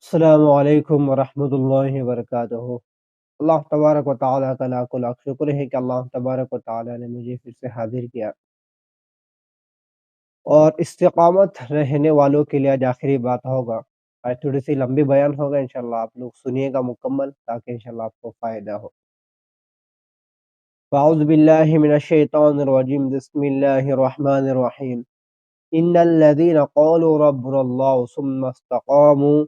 السلام علیکم ورحمۃ اللہ وبرکاتہ۔ اللہ تبارک و تعالیٰ کا لاکھ لاکھ شکر ہے کہ اللہ تبارک و تعالیٰ نے مجھے پھر سے حاضر کیا، اور استقامت رہنے والوں کے لیے آج آخری بات ہوگا۔ آج تھوڑی سی لمبی بیان ہوگا، انشاءاللہ آپ لوگ سنیے گا مکمل، تاکہ انشاءاللہ آپ کو فائدہ ہو۔ اعوذ باللہ من الشیطان الرجیم، بسم اللہ الرحمن الرحیم۔ ان الذین قالوا ربنا اللہ ثم استقاموا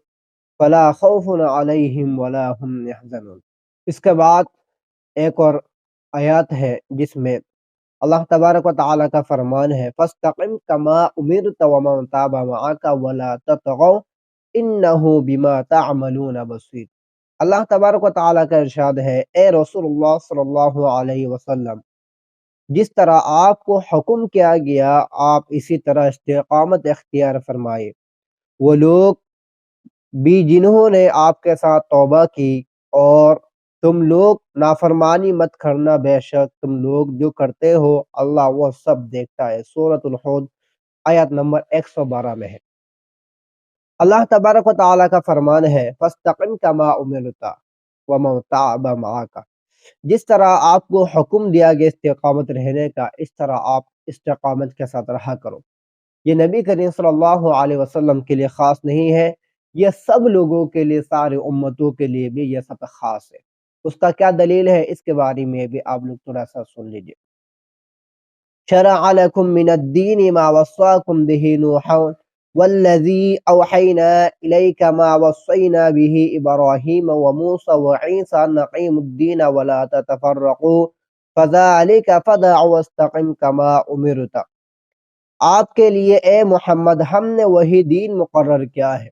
فلا خوف علیہم ولا هم يحزنون۔ اس کے بعد ایک اور آیات ہے جس میں اللہ تبارک و تعالیٰ کا فرمان ہے فَاسْتَقِمْ كَمَا أُمِرْتَ وَمَنْ تَابَ مَعَكَ وَلَا تَطْغَوْا إِنَّهُ بِمَا تَعْمَلُونَ بَصِيرٌ۔ اللہ تبارک و تعالیٰ کا ارشاد ہے، اے رسول اللہ صلی اللہ علیہ وسلم، جس طرح آپ کو حکم کیا گیا آپ اسی طرح استقامت اختیار فرمائے۔ وہ لوگ بھی جنہوں نے آپ کے ساتھ توبہ کی، اور تم لوگ نافرمانی مت کرنا، بے شک تم لوگ جو کرتے ہو اللہ وہ سب دیکھتا ہے۔ سورۃ الحود آیت نمبر 112 میں ہے۔ اللہ تبارک و تعالیٰ کا فرمان ہے فَاسْتَقِمْ كَمَا أُمِرْتَ وَمَنْ تَابَ مَعَكَ۔ جس طرح آپ کو حکم دیا گیا استقامت رہنے کا، اس طرح آپ استقامت کے ساتھ رہا کرو۔ یہ نبی کریم صلی اللہ علیہ وسلم کے لیے خاص نہیں ہے، یہ سب لوگوں کے لیے، سارے امتوں کے لیے بھی یہ سب خاص ہے۔ اس کا کیا دلیل ہے، اس کے بارے میں بھی آپ لوگ تھوڑا سا سن لیجئے۔ شرع لکم من الدین ما وصاکم به نوحا والذی اوحینا الیک ما وصینا به ابراہیم وموسى وعیسى ان اقیموا الدین ولا تتفرقوا فذلک فدع واستقم کما امرت۔ آپ کے لیے اے محمد ہم نے وہی دین مقرر کیا ہے،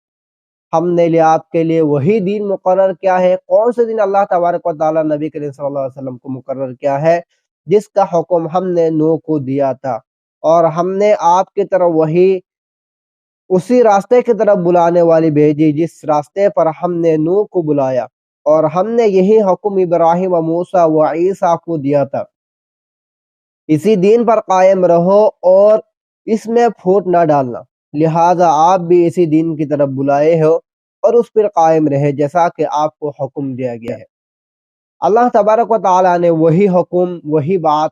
ہم نے آپ کے لیے وہی دین مقرر کیا ہے۔ کون سے دین؟ اللہ تبارک و تعالیٰ نبی کریم صلی اللہ علیہ وسلم کو مقرر کیا ہے، جس کا حکم ہم نے نوح کو دیا تھا، اور ہم نے آپ کی طرف وہی اسی راستے کی طرف بلانے والی بھیجی جس راستے پر ہم نے نوح کو بلایا، اور ہم نے یہی حکم ابراہیم و موسیٰ و عیسیٰ کو دیا تھا۔ اسی دین پر قائم رہو اور اس میں پھوٹ نہ ڈالنا، لہٰذا آپ بھی اسی دین کی طرف بلائے ہو اور اس پر قائم رہے جیسا کہ آپ کو حکم دیا گیا ہے۔ اللہ تبارک و تعالیٰ نے وہی حکم، وہی بات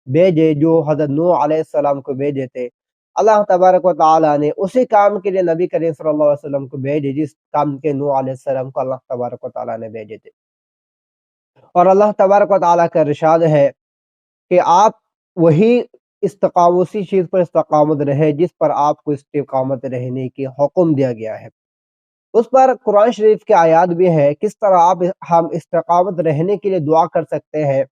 بھیجے جو حضرت نوح علیہ السلام کو بھیجے تھے۔ اللہ تبارک و تعالیٰ نے اسی کام کے لیے نبی کریم صلی اللہ علیہ وسلم کو بھیجے جس کام کے نوح علیہ السلام کو اللہ تبارک و تعالیٰ نے بھیجے تھے۔ اور اللہ تبارک و تعالیٰ کا ارشاد ہے کہ آپ وہی اسی چیز پر استقامت رہے جس پر آپ کو استقامت رہنے کی حکم دیا گیا ہے۔ اس پر قرآن شریف کے آیات بھی ہے، کس طرح ہم استقامت رہنے کے لیے دعا کر سکتے ہیں۔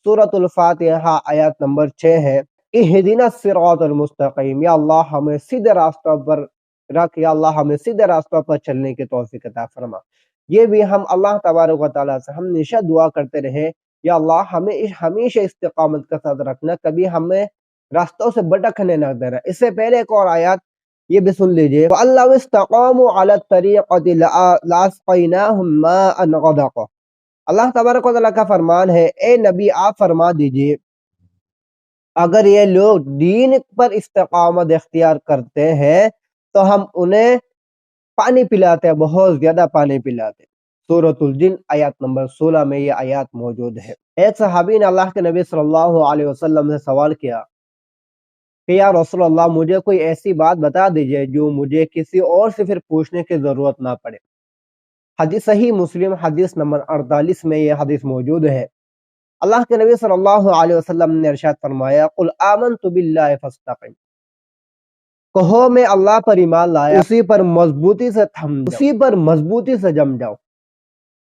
سورۃ الفاتحہ آیات نمبر 6 ہے، اہدنا الصراط المستقیم، یا اللہ ہمیں سیدھے راستوں پر رکھ، یا اللہ ہمیں سیدھے راستوں پر چلنے کی توفیق عطا فرما۔ یہ بھی ہم اللہ تبارک و تعالیٰ سے ہمیشہ دعا کرتے رہے، یا اللہ ہمیں ہمیشہ استقامت کا ساتھ رکھنا، کبھی ہمیں راستوں سے بھٹکنے نہ دینا۔ اس سے پہلے ایک اور آیات یہ بھی سن لیجئے، وَأَن لَوْ اسْتَقَامُوا عَلَى الطَّرِيقَةِ لَأَسْقَيْنَاهُمْ مَاءً غَدَقًا۔ اللہ تبارک و تعالیٰ کا فرمان ہے، اے نبی آپ فرما دیجئے اگر یہ لوگ دین پر استقامت اختیار کرتے ہیں تو ہم انہیں پانی پلاتے ہیں، بہت زیادہ پانی پلاتے ہیں۔ سورۃ الجن آیات نمبر 16 میں یہ آیات موجود ہے۔ ایک صحابی نے اللہ کے نبی صلی اللہ علیہ وسلم سے سوال کیا کہ یا رسول اللہ مجھے کوئی ایسی بات بتا دیجئے جو مجھے کسی اور سے پھر پوچھنے کی ضرورت نہ پڑے۔ حدیث صحیح مسلم حدیث نمبر 48 میں یہ حدیث موجود ہے۔ اللہ کے نبی صلی اللہ علیہ وسلم نے ارشاد فرمایا، قل آمنت باللہ فاستقم، کہو میں اللہ پر ایمان لایا، اسی پر مضبوطی سے تھم جاؤ، اسی پر مضبوطی سے جم جاؤ۔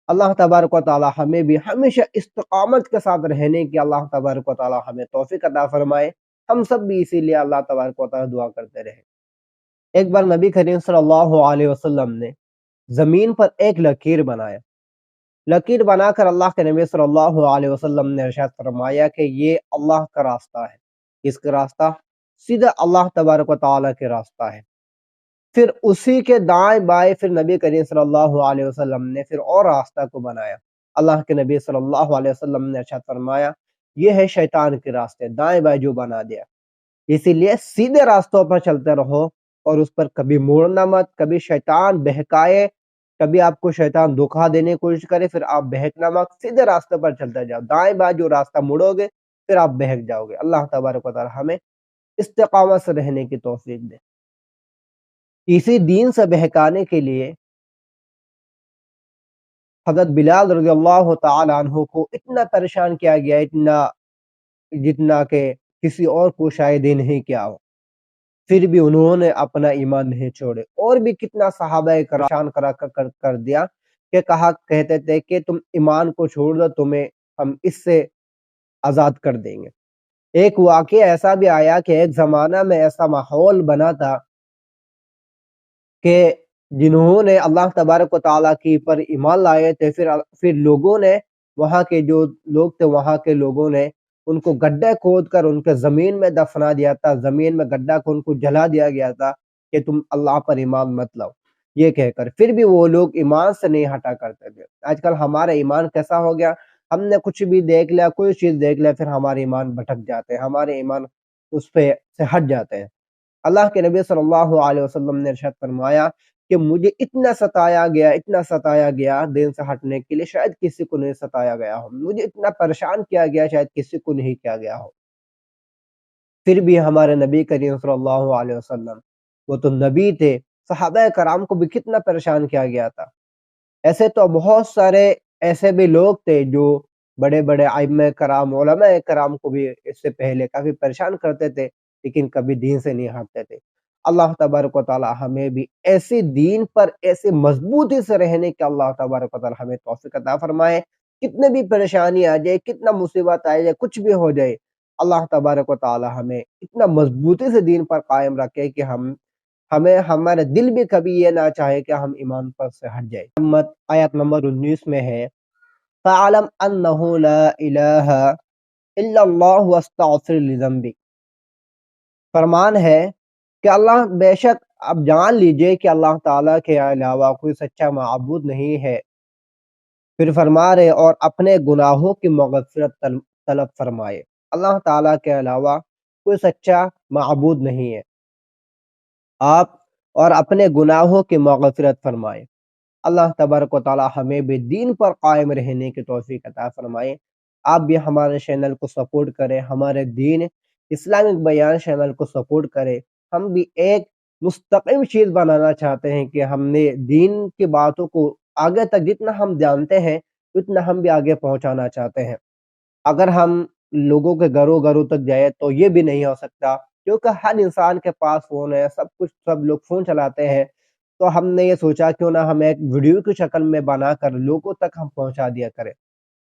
اللہ تبارک و تعالی ہمیں بھی ہمیشہ استقامت کے ساتھ رہنے کی اللہ تبارک و تعالی ہمیں توفیق عطا فرمائے۔ ہم سب بھی اسی لیے اللہ تبارک و تعالی دعا کرتے رہے۔ ایک بار نبی کریم صلی اللہ علیہ وسلم نے زمین پر ایک لکیر بنایا، لکیر بنا کر اللہ کے نبی صلی اللہ علیہ وسلم نے ارشاد فرمایا کہ یہ اللہ کا راستہ ہے، اس کا راستہ سیدھا اللہ تبارک و تعالیٰ کے راستہ ہے۔ پھر اسی کے دائیں بائیں پھر نبی کریم صلی اللہ علیہ وسلم نے پھر اور راستہ کو بنایا۔ اللہ کے نبی صلی اللہ علیہ وسلم نے ارشاد فرمایا یہ ہے شیطان کے راستے، دائیں بائیں جو بنا دیا۔ اسی لیے سیدھے راستوں پر چلتے رہو اور اس پر کبھی موڑنا مت، کبھی شیطان بہکائے کبھی آپ کو شیطان دھوکہ دینے کی کوشش کرے، پھر آپ بہکنا مت، سیدھے راستے پر چلتے جاؤ، دائیں بائیں جو راستہ مڑو گے پھر آپ بہک جاؤ گے۔ اللہ تبارک و تعالی ہمیں استقامت سے رہنے کی توفیق دے۔ اسی دین سے بہکانے کے لیے حضرت بلال رضی اللہ تعالی عنہ کو اتنا پریشان کیا گیا، اتنا جتنا کہ کسی اور کو شاید ہی نہیں کیا ہو، پھر بھی انہوں نے اپنا ایمان نہیں چھوڑے۔ اور بھی کتنا صحابہ کرام کر دیا کہ کہتے تھے کہ تم ایمان کو چھوڑ دو، تمہیں ہم اس سے آزاد کر دیں گے۔ ایک واقعہ ایسا بھی آیا کہ ایک زمانہ میں ایسا ماحول بنا تھا کہ جنہوں نے اللہ تبارک و تعالیٰ کی پر ایمان لائے تھے، پھر لوگوں نے، وہاں کے جو لوگ تھے وہاں کے لوگوں نے ان کو گڈھے کھود کر ان کے زمین میں دفنا دیا تھا، زمین میں گڈھا کو ان کو جلا دیا گیا تھا کہ تم اللہ پر ایمان مت لاؤ یہ کہہ کر، پھر بھی وہ لوگ ایمان سے نہیں ہٹا کرتے تھے۔ آج کل ہمارا ایمان کیسا ہو گیا، ہم نے کچھ بھی دیکھ لیا، کوئی چیز دیکھ لیا، پھر ہمارے ایمان بھٹک جاتے ہیں، ہمارے ایمان اس پہ سے ہٹ جاتے ہیں۔ اللہ کے نبی صلی اللہ علیہ وسلم نے ارشاد فرمایا کہ مجھے اتنا ستایا گیا دین سے ہٹنے کے لیے، شاید کسی کو نہیں ستایا گیا ہو، مجھے اتنا پریشان کیا گیا شاید کسی کو نہیں کیا گیا ہو۔ پھر بھی ہمارے نبی کریم صلی اللہ علیہ وسلم، وہ تو نبی تھے، صحابہ کرام کو بھی کتنا پریشان کیا گیا تھا۔ ایسے تو بہت سارے ایسے بھی لوگ تھے جو بڑے بڑے ائمہ کرام، علماء کرام کو بھی اس سے پہلے کافی پریشان کرتے تھے، لیکن کبھی دین سے نہیں ہٹتے تھے۔ اللہ تبارک و تعالی ہمیں بھی ایسے دین پر ایسے مضبوطی سے رہنے کے اللہ تبارک و تعالی ہمیں توفیق عطا فرمائے۔ کتنے بھی پریشانی آ جائے، کتنا مصیبت آ جائے، کچھ بھی ہو جائے، اللہ تبارک و تعالی ہمیں اتنا مضبوطی سے دین پر قائم رکھے کہ ہمارے دل بھی کبھی یہ نہ چاہے کہ ہم ایمان پر سے ہٹ جائے۔ محمد آیت نمبر 19 میں ہے فَعَلَمْ أَنَّهُ لَا إِلَٰهَ إِلَّا اللَّهُ وَاسْتَغْفِرْ لِذَنبِكَ، فرمان ہے کہ اللہ بے شک اب جان لیجئے کہ اللہ تعالیٰ کے علاوہ کوئی سچا معبود نہیں ہے، پھر فرما رہے اور اپنے گناہوں کی مغفرت طلب فرمائے۔ اللہ تعالیٰ کے علاوہ کوئی سچا معبود نہیں ہے، آپ اور اپنے گناہوں کی مغفرت فرمائے۔ اللہ تبارک و تعالی ہمیں بھی دین پر قائم رہنے کی توفیق عطا فرمائے۔ آپ بھی ہمارے چینل کو سپورٹ کریں، ہمارے دین اسلامک بیان چینل کو سپورٹ کریں۔ ہم بھی ایک مستقیم چیز بنانا چاہتے ہیں کہ ہم نے دین کی باتوں کو آگے تک جتنا ہم جانتے ہیں اتنا ہم بھی آگے پہنچانا چاہتے ہیں۔ اگر ہم لوگوں کے گھروں گھروں تک جائے تو یہ بھی نہیں ہو سکتا، کیونکہ ہر انسان کے پاس فون ہے، سب لوگ فون چلاتے ہیں، تو ہم نے یہ سوچا کیوں نہ ہم ایک ویڈیو کی شکل میں بنا کر لوگوں تک ہم پہنچا دیا کریں،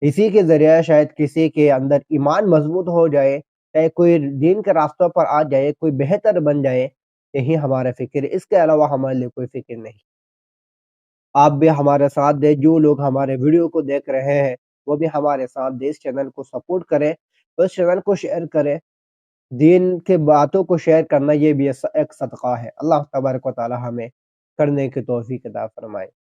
اسی کے ذریعے شاید کسی کے اندر ایمان مضبوط ہو جائے، چاہے کوئی دین کے راستوں پر آ جائے، کوئی بہتر بن جائے، یہی ہمارا فکر ہے، اس کے علاوہ ہمارے لیے کوئی فکر نہیں۔ آپ بھی ہمارے ساتھ دیں، جو لوگ ہمارے ویڈیو کو دیکھ رہے ہیں وہ بھی ہمارے ساتھ دیں، اس چینل کو سپورٹ کریں، اس چینل کو شیئر کریں۔ دین کے باتوں کو شیئر کرنا یہ بھی ایک صدقہ ہے۔ اللہ تبارک و تعالی ہمیں کرنے کی توفیق عطا فرمائے۔